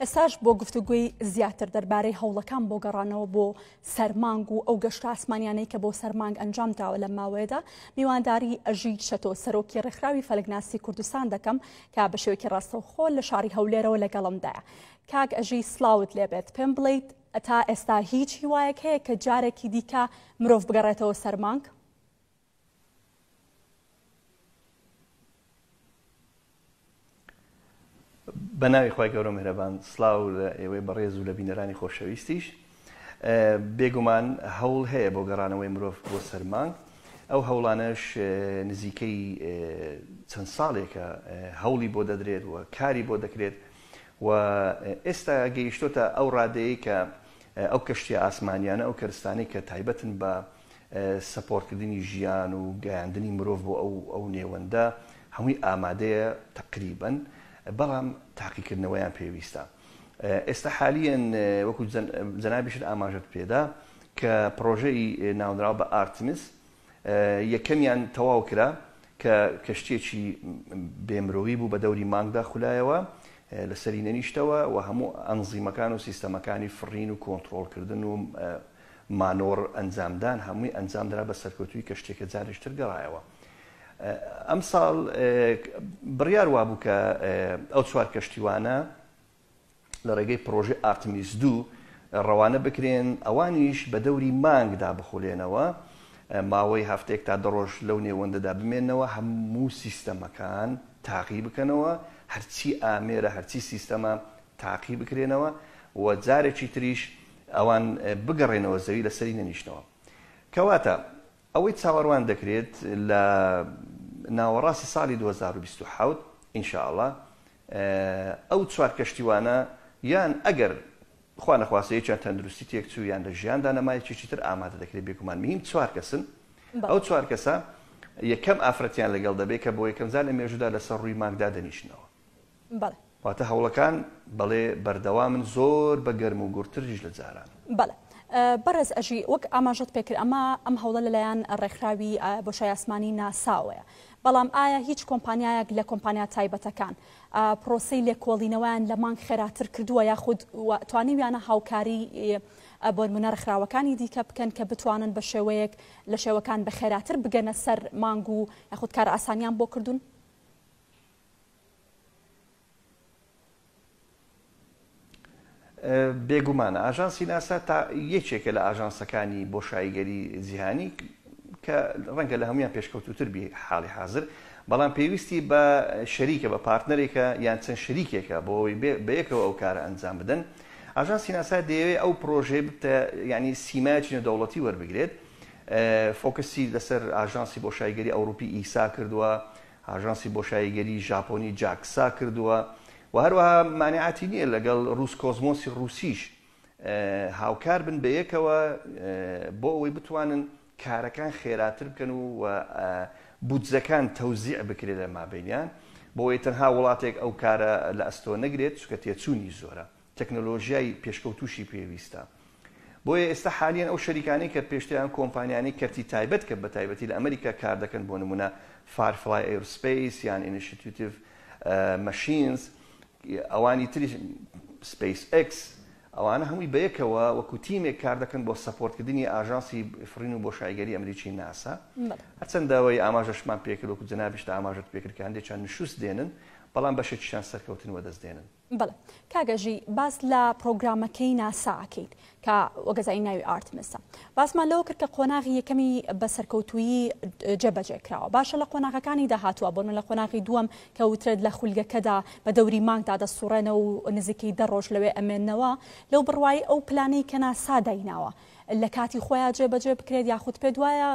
ئێستاش بۆ گفتوگوی زیاتر دەربارەی هەوڵەکان بۆ گەڕانەوە بۆ سەرمانگ و ئەو گەشتە ئاسمانیانەی کە بۆ سەرمانگ ئەنجام داوە لە ماوەیەدا میوانداری ئەژی شەتۆ سەرۆکی ڕێکخراوی فەلەکناسی کوردستان دەکەم کە بە شێوەیەکی ڕاستەوخۆ لە شاری هەولێرەوە لەگەڵمدایە. کاک ئەژی سلااوت لێبێت پێم بڵیت تا ئێستا هیچ هیوایەک هەیە کە جارێکی دیکە مرۆڤ بگەڕێتەوە سەرمانگ؟ بەناوی خی گەورە مهرەبان سلااو لە ئێوەی بەڕێز و لە بینەرانی خۆشەویستیش بێگومان هەوڵ هەیە بۆ گەڕانەوەی مرۆڤ بۆ سەرمانگ. ئەو هەوڵانەش نزیکەی چەند ساڵێکە هەوڵی بۆ دەدرێت و کاری بۆ دەکرێت و ئێستا گەیشتۆتە ئەو ڕادەیە کە ئەو کەشتیە ئاسمانیانە ئەو کەرستانی کە تایبەتن بە سەپۆرتکردنی ژیان و گەیاندنی مرۆڤ بۆ ئەو نێوەندە هەمووی ئامادەیە تقریبەن، بەڵام تاقیکردنەوەیان پێویستە. ئێستا حالیان وەکو جەنابیشت ئاماژەت پێدا کە پرۆژەی ناونراوە بە ئارتمیس یەکەمیان تەواو کرا کە کەشتێکی بێمرۆوی بوو بە دەوری مانگدا خولایەوە لەسەری نەنیشتەوە و هەموو ئەنزیمەکان و سیستەمەکانی فڕین و کۆنتترۆلکردن و مانۆر ئەنجامدان هەمووی ئەنجامدرا بە سەرکەوتوی کەشتێکە جارشتر گەڕایەوە. ئەم ساڵ بڕیار وابوو کە ئەو چوار کەشتیوانە لە ڕێگەی پرۆژێ ئارتمیس 2 ڕەوانە بکرێن، ئەوانیش بە دەوری مانگدا بخولێنەوە، ماوەی هەفتەیەک تا دەڕۆژ لەو نێوەندەدا بمێنەوە، هەموو سیستەمەکان تاقی بکەنەوە، هەرچی ئامێرە هەرچی سیستەمە تاقی بکرێنەوە و جارێکی تریش ئەوان بگەڕێنەوە زەوی لەسەری نەنیشتنەوە. کەواتە ئەوەی چاوەڕوان دەکرێت لە ناوەڕاستی ساڵی 2027 ئینشاءڵڵا ئەو چوار کەشتیوانە یان ئەگەر خوا نەخواستەیەکیان تەندروستی تێکچوو یان لە ژیاندا نەمایەکی تر ئامادە دەکرێت. بێگومان مهم چوار کەسن. ئەو چوار کەسە یەکەم ئافرەتیان لەگەڵ دەبێت کە بۆ یەکەم جار لە مێژوودا لەسەر ڕووی مانگدا دەنیشنەوە. واتە هەوڵەکان بەڵێ بەردەوامن، زۆر بە گەرم و گورتریش لە جاران. بەڵێ بەڕێز ئەژی وەک ئاماژەت پێکرد ئەم هەوڵە لەلایەن ڕێکخراوی بۆشای ئاسمانی ناساوەیە، بەڵام ئایا هیچ کۆمپانیایەک لە کۆمپانیا تایبەتەکان پرۆسەی لێکۆڵینەوەیان لە مانگ خێراتر کردووە یاخود توانیویانە هاوکاری بۆ نمونە ڕێکخراوەکانی دیکە بکەن کە بتوانن بە شێوەیەک لە شێوەکان بەخێراتر بگەنە سەر مانگ و یاخود کار ئاسانیان بۆ کردوون؟ بێگومانە ئاژانسی ناسا تا یەکێکە لە ئاژانسەکانی بۆشاییگەری جیهانی کە ڕەنگە لە هەمویان پێشکەوتوتر بی حاڵی حاضر، بەڵام پێویستی بە شەریکە بە پارتنەرێکە یان چەند شەریکێکە بۆەوەی بەیەکەوە ئەو کارە ئەنجام بدەن. ئاژانسی ناسا دەیەوێت ئەو پرۆژێ ینی سیمایەکی نێودەوڵەتی وەربگرێت، فۆکسی لەسەر ئاژانسی بۆشاییگەری ئەوروپی ئیسا کردووە، ئاژانسی بۆشاییگەری ژاپۆنی جاکسا کردووە و هەروەها مانعاتی نییە لەگەڵ ڕووسکۆزمۆسی ڕووسیش هاوکار بن بەیەکەوە بۆ ئەوەی بتوانن کارەکان خێراتر بکەن و بودجەکان تەوزیع بکرێت لە مابینیان، بۆەوەی تەنها وڵاتێک ئەو کارە لە ئەستۆ نەگرێت چونکە تێچوونی زۆرە، تەکنۆلۆژیای پێشکەوتوشی پێویستە. بۆیە ئێستا حالیان ئەو شەریکانەی کە پێشتریان کۆمپانیانی کەرتی تایبەت کە بە تایبەتی لە ئەمریکا کار دەکەن، بۆ نمونە فایرفلای ئێروسپەیس یان ئینیشیتیڤ ماشینز، ئەوانی تری سپیس ئەکس، ئەوانە هەمووی بەیەکەوە وەکو تیمێک کار دەکەن بۆ سەپۆرتکردنی ئاژانسی فڕین و بۆشاییگەری ئەمریکی ناسا. هەرچەندەوەی ئاماژەشمان پێکرد وەکو جەنابیشتە ئاماژەت پێکرد کە هەندێکیان نشوست دێنن، بەڵام بەشێکیشان سەرکەوتن وەدەستدێنن. بەڵێ کاگەژی باس لە پرۆگرامەکەی ناساکەیت کە وەگەزایی ناوی ئارتمسە، باسمان لەوە کرد کە قۆناغی یەکەمی بە سەرکەوتویی جێبەجێکراوە. باشە لە قۆناغەکانی داهاتووە بۆن لە قۆناغی دووەم کە وترێت لە خولگەکەدا بە دەوری مانگدا دەسوڕێنە و نزیکەی 10 ڕۆژ لەوێ ئەمێننەوە، لەو بڕوای ئەو پلانەی کە ناسا دایناوە لە کاتی خۆیان جێبەجێ بکرێت یاخود پێ دوایە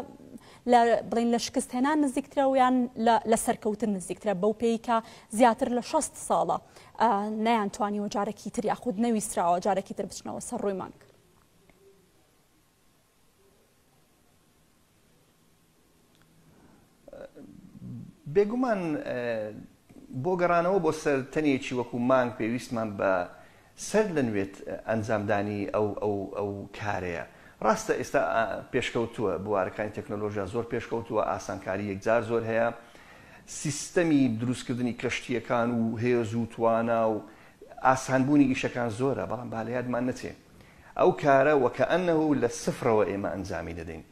بڵین لە شکست هێنان نزیکترە و یان لە سەرکەوتن نزیکترە بەو پێی کە زیاتر لە 60 ساڵە نەیانتوانی جارێکی تر یاخود نەویستراوە جارێکی تر بچنەوە سەر ڕووی مانگ؟ بێگومان بۆ گەڕانەوە بۆ سەر تەنێکی وەکو مانگ پێویستمان بە سەر لە نوێت ئەنجامدانی ئەو کارەیە. ڕاستە ئێستا پێشکەوتووە بوارەکانی تەکنۆلۆژیا زۆر پێشکەوتووە، ئاسانکاری یەکجار زۆر هەیە، سیستەمی دروستکردنی کەشتیەکان و هێز و توانە و ئاسانبوونی ئیشەکان زۆرە بەڵام با لە یادمان نەچێ ئەو کارە وەکەئەنەهو لە سفرەوە ئێمە ئەنجامی دەدەین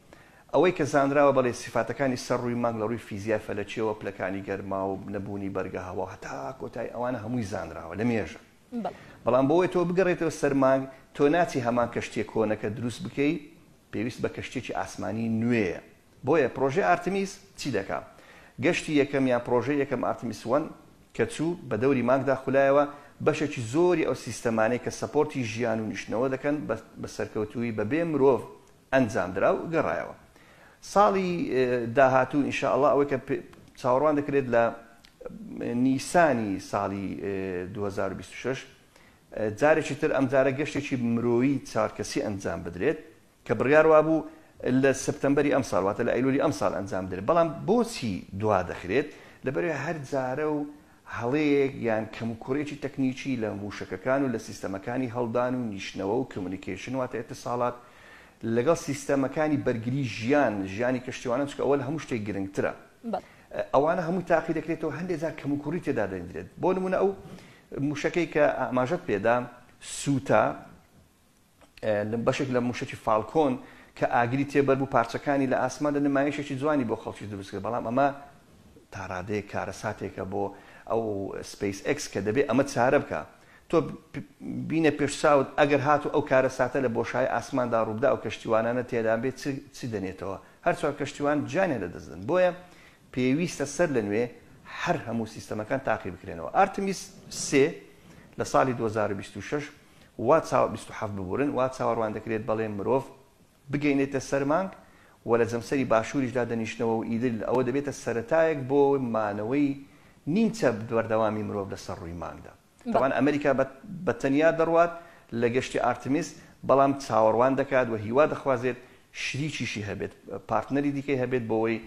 ئەوەی کە زانراوە بەڵێ سیفاتەکانی سەر ڕووی مانگ لە ڕووی فیزیای فەلەکیەوە پلەکانی گەرما و نەبوونی بەرگە هەوا هەتا کۆتایی ئەوانە هەمووی زانراوە لە مێژە بەڵام بۆی تۆ بگەڕێتەوە سەر مانگ تۆ ناچی هەمان کەشتێک کۆنەکە دروست بکەیت پێویست بە کەشتێکی ئاسمانی نوێیە بۆیە پرۆژێ ئارتمیس چی دەکات گەشتی یەکەم یان پرۆژەی یەکەم ئارتمیس 1 کە چوو بە دەوری مانگدا خولایەوە بەشێکی زۆری ئەو سیستەمانەی کە سەپۆرتی ژیان و نیشتنەوە دەکەن بە سەرکەوتووی بەبێ مرۆڤ ئەنجام درا و گەڕایەوە ساڵی داهاتوو ئینشاءالله ئەوەی کە چاوەڕوان دەکرێت لە نیسانی ساڵی 2026 جارێکی تر ئەم جارە گەشتێکی مرۆیی چارکەسی ئەنجام بدرێت کە بڕیاروا بوو لە سپتەمبەری ئەم ساڵ واتە لە ئەیلولی ئەم ساڵ ئەنجام درێت بەڵام بۆچی دوا دەخرێت لەبەرێ هەر جارە و هەڵەیەک یان کەمکوڕێکی تەکنیکی لە موشکەکان و لە سیستەمەکانی هەڵدان و نیشتنەوە و کمیونیکیشن واتە ئێتساڵات لەگەڵ سیستەمەکانی بەرگری ژیانی کەشتیوانە چکە ئەوە هەموو شتێک گرنگترە ئەوانە هەموو تاقی دەکرێتەوە هەندێک جار کەمکوڕی تێدا دەدرێت بۆ نمونە ئەو موشکەی کە ئاماژەت پێدا سووتە بەشێک لە موشکی فالکۆن کە ئاگری تێبەر بوو پارچەکانی لە ئاسمان لە نمایشێکی جوانی بۆ خەڵکی دروست کرد بەڵام ئەمە تاڕادەیە کارەساتێکە بۆ ئەو سپیس ئەکس کە دەبێت ئەمە چارە بکە تۆ بینە پێشساوت ئەگەر هاتو ئەو کارەساتە لە بۆشای ئاسماندا ڕووبدا ئەو کەشتیوانانە تێدا بێت چی دەنێتەوە هەر چوار کەشتیوان جانێ لەدەستدن بۆیە پێویستە سەر لە نوێ هەر هەموو سیستەمەکان تاقی بکرێنەوە ئارتمیس 3 لە ساڵی 2026 وا 27 ببورن وا چاوەڕوان دەکرێت بەڵێ مرۆڤ بگەینێتە سەر مانگ و لە جەمسەری باشووریشدا دەنیشتنەوە و ئیدل ئەوە دەبێتە سەرەتایەک بۆ مانەوەی نیمچە بەردەوامی مرۆڤ لەسەر ڕووی مانگدا طبعا ئەمریکا بە تەنیا دەڕوات لە گەشتی ئارتمیس بەڵام چاوەڕوان دەکات و هیوا دەخوازێت شریکیشی هەبێت پارتنەری دیکەی هەبێت بۆەوەی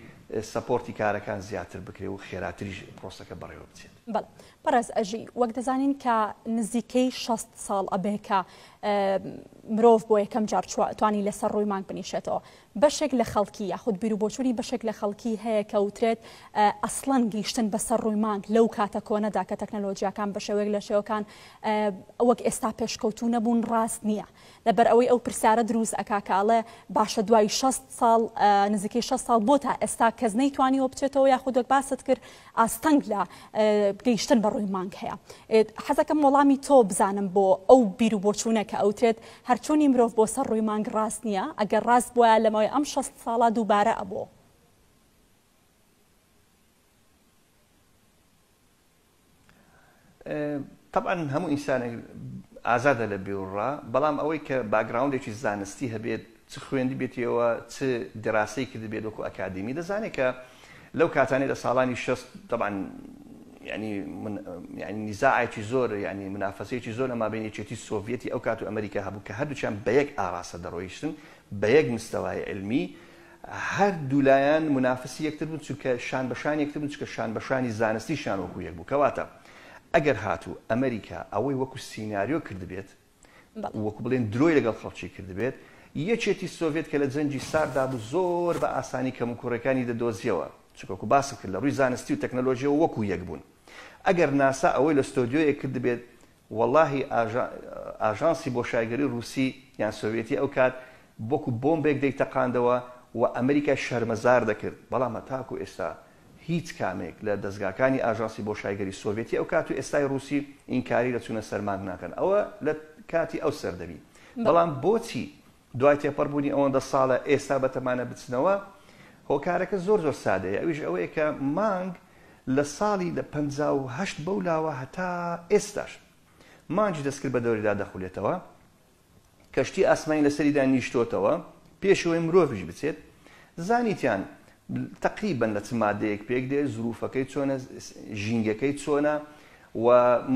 سەپۆرتی کارەکان زیاتر بکرێ و خێراتریش پرۆسەکە بەڕێوە بچێت بەڵێ بەڕێز ئەژی وەک دەزانین کە نزیکەی 60 ساڵ ئەبێ کە مرۆڤ بۆ یەکەم جار توانی لەسەر ڕووی مانگ بنیشێتەوە بەشێک لە خەڵکی یاخود بیر و بۆچووری بەشێک لە خەڵکی هەیە کە وترێت ئەسڵەن گەیشتن بەسەر ڕووی مانگ لەو کاتە کۆنەدا کە تەکنەلۆجیاکان بە شێوەیەک لە شێوەکان وەک ئێستا پێشکەوتوو نەبوون ڕاست نییە لەبەر ئەوەی ئەو پرسیارە دروست ئەکاکاڵێ باشە دوای 60 ساڵ نزیکەی 6 ساڵ بۆ تا ئێستا کەس نەیتوانیەوە بچێتەوە یاخود وەک باست کرد ئاستەنگ لە گەیشتن بە ڕووی مانگ هەیە حەزەکەم وەڵامی تۆ بزانم بۆ ئەو بیر و بۆچوونە کە ئەوترێت هەرچۆنی مرۆڤ بۆ سەر ڕووی مانگ ڕاست نییە ئەگەر ڕاست بووە لەمەوەی ئەم 60 ساڵە دووبارە ئەبوو طبعا هەموو ئینسانێک ئازادە لە بێوڕا بەڵام ئەوەی کە باگراوندێکی زانستی هەبێت چ خوێندی بێتەوە چ دراسی کرد بێت وەکو ئەکادمی دەزانێت کە لەو کاتانەی لە ساڵانی 60 طبعا يعني نزاعێکی زۆر يعني منافسەیەکی زۆر لە مابین یەکێتی سۆڤیەتی ئەو کات و ئەمریکا هەبوو کە هەردووچیان بە یەک ئاراسە دەڕۆیشتن بە یەک مستەوای علمی هەردوو لایەن منافسی یەکتر بوون چونکە شان بەشان یەکتر بوون چونکە شان بەشانی زانستیشان وەکو یەک بوو کەواتە ئەگەر هاتوو ئەمریکا ئەوەی وەکو سیناریۆ کرد بێت وەکو بڵێن درۆی لەگەڵ خەڵکی کرد بێت یەکێتی سۆڤێت کە لە جەنگی ساردا بوو زۆر بە ئاسانی کەمکوڕەکانی دەدۆزیەوە چونکە باس کرد لە ڕووی زانستی و تەکنەلۆژیەوە وەکو یەک بوون ئەگەر ناسا ئەوەی لە ستۆدیۆیە کرد بێت واللهی ئاژانسی بۆشایگەری رووسی یان سۆڤێتی ئەو کات بۆکو بۆمبێک دەیتەقاندەوە و ئەمریکا شەرمەزار دەکرد بەڵام هەتاکو ئێستا هیچ کامێک لە دەستگاکانی ئاژانسی بۆشایگەری سۆڤێتی ئەو کات و ئێستای رووسی ئینکاری لە چوونە سەرمانگ ناکەن ئەوە لە کاتی ئەو سەردەبی بەڵام بۆچی دوای تێپەڕبوونی ئەوەندە ساڵە ئێستا بەتەمانە بچنەوە هۆکارەکە زۆر سادەیە ئەویش ئەوەیە کە مانگ لە ساڵی لە 58 بەولاوە هەتا ئێستاش مانگی دەستکرد بە دەوریدا دەخولێتەوە کەشتی ئاسمانی لەسەریدا نیشتۆتەوە پێشەوەی مرۆڤیش بچێت زانیتیان تقریبەن لە چ مادەیەک پێک دێت زروفەکەی چۆنە ژینگەکەی چۆنە و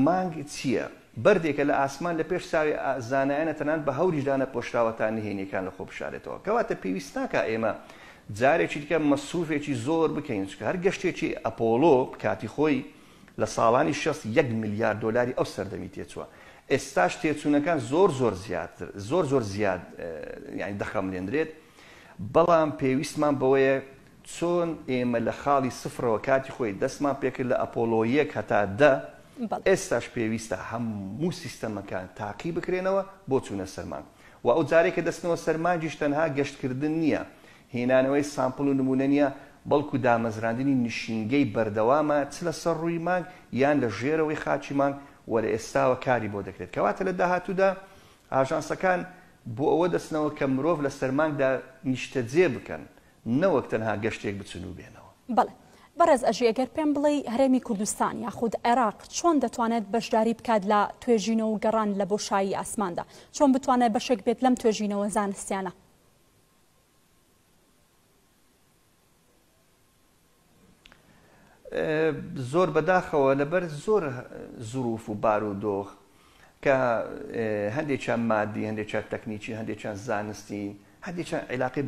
مانگ چییە بەردێکە لە ئاسمان لە پێش ساوی زانایانە تەنان بە هەوریشدانە پۆشراوەتان نهێنیەکان لە خۆ بشارێتەوە کەواتە پێویست ناکە ئێمە جارێکی دیکە مەسروفێکی زۆر بکەین چکە هەر گەشتێکی ئەپۆلۆ کاتی خۆی لە ساڵانی 1 میلیارد دلاری ئەو سەردەمی تێچووە ئێستاش تێچوونەکان زۆر زیاد یعنی دەخەملێنرێت بەڵام پێویستمان بەوەیە چۆن ئێمە لە خاڵی سفرەوە کاتی خۆی دەستمان پێکرد لە ئەپۆلۆ 1 هەتا 10 ئێستاش پێویستە هەموو سیستەمەکان تاقی بکرێنەوە بۆ چوونە سەرمانگ و ئەو جارێکە دەستنەوە سەرمانگیش تەنها گەشتکردن نییە، هێنانەوەی سامپڵ و نمونە نیە، بەڵکو دامەزراندنی نشینگەی بەردەوامە چ لە سەر ڕووی مانگ یان لە ژێرەوەی خاچی مانگ وەرە ئێستاوە کاری بۆ دەکرێت. کەواتە لە داهاتوودا ئاژانسەکان بۆ ئەوە دەستنەوە کە مرۆڤ لە سەرمانگدا نیشتەجێ بکەن، نەوەک تەنها گەشتێک بچن و بێنەوە. بەڵێ بەڕێز ئەژی ئەگەر پێم بڵێ هەرێمی کوردستان یاخود عێراق چۆن دەتوانێت بەشداری بکات لە توێژینەوە و گەڕان لە بۆشایی ئاسماندا، چۆن بتوانێت بەشێک بێت لەم توێژینەوە زانستیانە؟ زۆر بەداخەوە لەبەر زۆر زروف و بارودۆخ کە هەندێکیان مادی، هەندێکیان تەکنیکی، هەندێکیان زانستی، هەندێکیان عیلاقی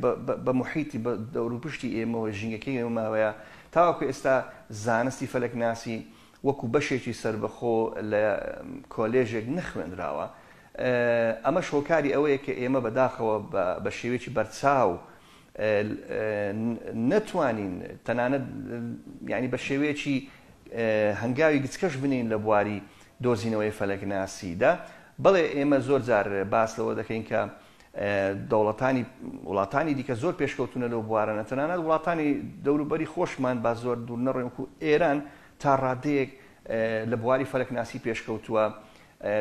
بە محیتی بە دەوروپشتی ئێمەوە ژینگەکەی ئێمەوەیە تاوەکو ئێستا زانستی فەلەکناسی وەکو بەشێکی سربەخۆ لە کۆلێژێک نەخوێنراوە. ئەمە شۆکاری ئەوەیە کە ئێمە بەداخەوە بە شێوەیەکی بەرچاو نەتوانین تەنانەت ینی بە شێوەیەکی هەنگاوی گچکەش بنین لە بواری دۆزینەوەی فەلەکناسیدا. بەڵێ ئێمە زۆر جار باس لەوە دەکەین کە دەوڵەتانی وڵاتانی دیکە زۆر پێشکەوتونە لەو بوارە، تەنانەت وڵاتانی دەوروبەری خۆشمان با زۆر دوور نەڕۆین وەکو ئێران تا ڕادەیەک لە بواری فەلەکناسی پێشکەوتووە،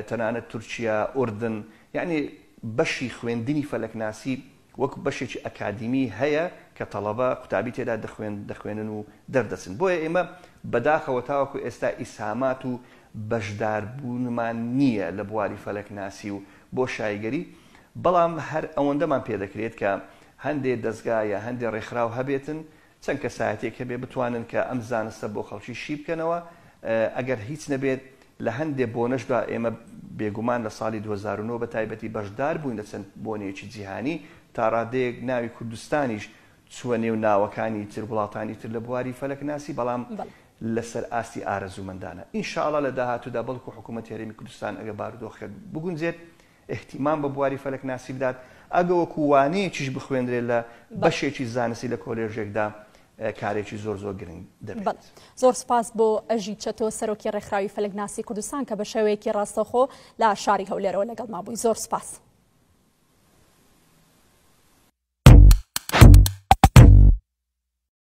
تەنانەت تورکیا، ئوردن، یعنی بەشی خوێندنی فەلەکناسی وەکو بەشێکی ئەکادیمی هەیە کە تەڵەبە قوتابی تێدا دەخوێنن و دەردەچن. بۆیە ئێمە بەداخەوە تاوەکو ئێستا ئیسهامات و بەشداربوونمان نییە لە بواری فەلەکناسی و بۆ شایگەری، بەڵام هەر ئەوەندەمان پێدەکرێت کە هەندێک دەستگا یا هەندێک ڕێکخراو هەبێتن چەند کەسایەتێک هەبێ بتوانن کە ئەم زانستە بۆ خەڵکی شی بکەنەوە. ئەگەر هیچ نەبێت لە هەندێک بۆنەشدا ئێمە بێگومان لە ساڵی 2009 بە تایبەتی بەشدار بووین لە چەند بۆنێکی جیهانی تا ڕادەیەک ناوی کوردستانیش چووە نێو ناوەکانی تر وڵاتانی تر لە بواری فەلەکناسی، بەڵام لەسەر ئاستی ئارەزوومەندانە. ئینشاءڵڵا لە داهاتوودا بەڵکو حکوومەتی هەرێمی کوردستان ئەگە بارودۆخێک بگونجێت احتیمام بە بواری فەلەکناسی بدات، ئەگە وەکو وانەیەکیش بخوێنرێت لە بەشێکی زانستی لە کۆلێژێکدا کارێکی زۆر گرنگ دەبێت. زۆر سپاس بۆ ئەژی چەتۆ سەرۆکی ڕێکخراوی فەلەکناسی کوردستان کە بە شێوەیەکی ڕاستەوخۆ لە شاری هەولێرەوە لەگەڵ مابووی. زۆر سپاس.